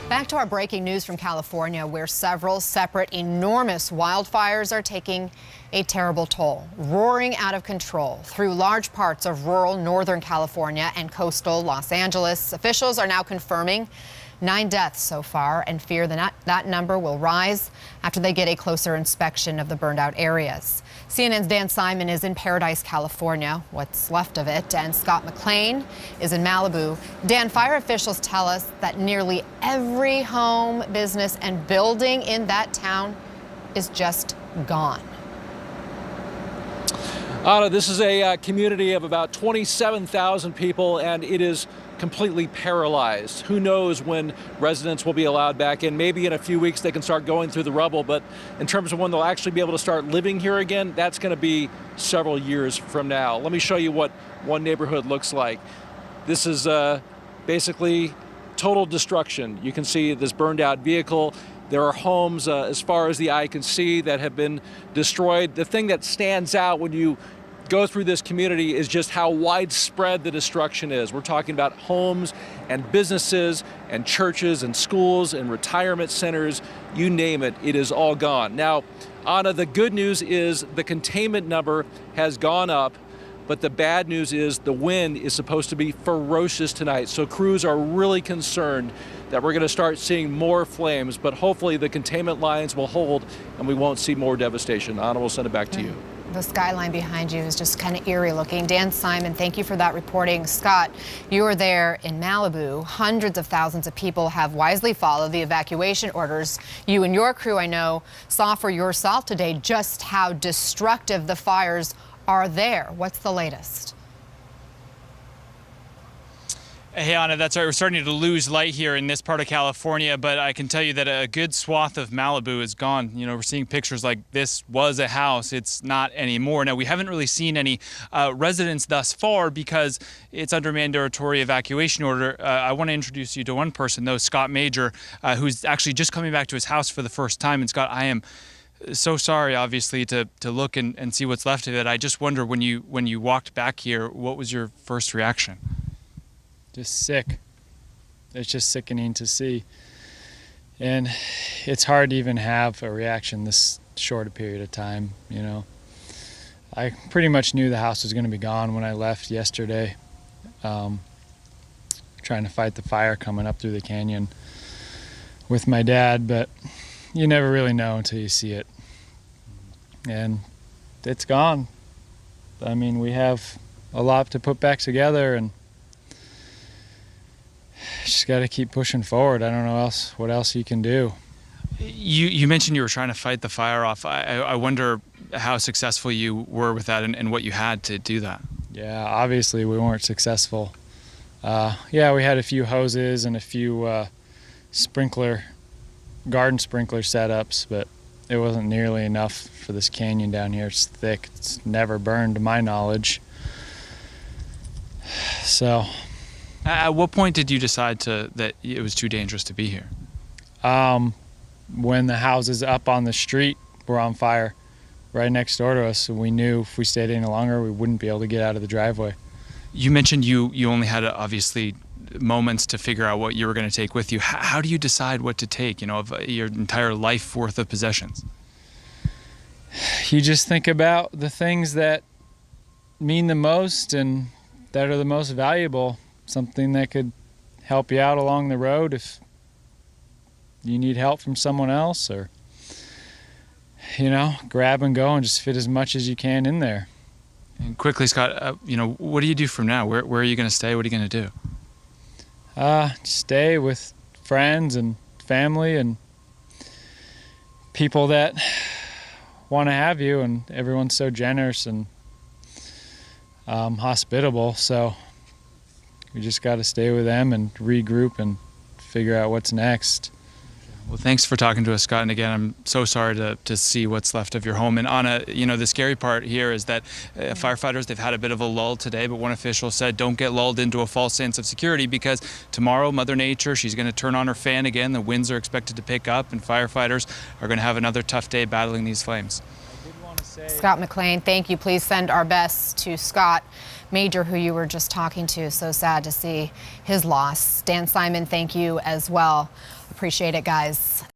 Back to our breaking news from California, where several separate enormous wildfires are taking a terrible toll, roaring out of control through large parts of rural Northern California and coastal Los Angeles. Officials are now confirming 9 deaths so far and fear that number will rise after they get a closer inspection of the burned out areas. CNN's Dan Simon is in Paradise, California, what's left of it, and Scott McLean is in Malibu. Dan, fire officials tell us that nearly every home, business, and building in that town is just gone. Anna, this is a community of about 27,000 people, and it is completely paralyzed. Who knows when residents will be allowed back in? Maybe in a few weeks they can start going through the rubble, but in terms of when they'll actually be able to start living here again, that's going to be several years from now. Let me show you what one neighborhood looks like. This is basically total destruction. You can see this burned out vehicle. There are homes as far as the eye can see that have been destroyed. The thing that stands out when you go through this community is just how widespread the destruction is. We're talking about homes and businesses and churches and schools and retirement centers, you name it, it is all gone. Now, Anna, the good news is the containment number has gone up, but the bad news is the wind is supposed to be ferocious tonight. So crews are really concerned that we're going to start seeing more flames, but hopefully the containment lines will hold and we won't see more devastation. Anna, we'll send it back to you. The skyline behind you is just kind of eerie looking. Dan Simon, thank you for that reporting. Scott, you were there in Malibu. Hundreds of thousands of people have wisely followed the evacuation orders. You and your crew, I know, saw for yourself today just how destructive the fires are there. What's the latest? Hey, Anna, that's right. We're starting to lose light here in this part of California, but I can tell you that a good swath of Malibu is gone. You know, we're seeing pictures like this was a house. It's not anymore. Now, we haven't really seen any residents thus far because it's under mandatory evacuation order. I want to introduce you to one person, though, Scott Major, who's actually just coming back to his house for the first time. And Scott, I am so sorry, obviously, to look and see what's left of it. I just wonder, when you walked back here, what was your first reaction? Just sick. It's just sickening to see. And it's hard to even have a reaction this short a period of time, you know. I pretty much knew the house was going to be gone when I left yesterday, trying to fight the fire coming up through the canyon with my dad, but you never really know until you see it. And it's gone. I mean, we have a lot to put back together, and just got to keep pushing forward. I don't know what else you can do. You mentioned you were trying to fight the fire off. I wonder how successful you were with that and what you had to do that. Yeah, obviously we weren't successful. Yeah, we had a few hoses and a few garden sprinkler setups, but it wasn't nearly enough for this canyon down here. It's thick. It's never burned to my knowledge. So at what point did you decide that it was too dangerous to be here? When the houses up on the street were on fire right next door to us, so we knew if we stayed any longer we wouldn't be able to get out of the driveway. You mentioned you only had obviously moments to figure out what you were going to take with you. How do you decide what to take, you know, of your entire life worth of possessions? You just think about the things that mean the most and that are the most valuable. Something that could help you out along the road if you need help from someone else, or, you know, grab and go and just fit as much as you can in there. And quickly, Scott, you know, what do you do from now? Where are you going to stay? What are you going to do? Stay with friends and family and people that want to have you, and everyone's so generous and hospitable, so we just got to stay with them and regroup and figure out what's next. Well, thanks for talking to us, Scott. And again, I'm so sorry to see what's left of your home. And Anna, you know, the scary part here is that firefighters, they've had a bit of a lull today, but one official said don't get lulled into a false sense of security, because tomorrow, Mother Nature, she's going to turn on her fan again. The winds are expected to pick up, and firefighters are going to have another tough day battling these flames. Scott McLean, thank you. Please send our best to Scott Major, who you were just talking to. So sad to see his loss. Dan Simon, thank you as well. Appreciate it, guys.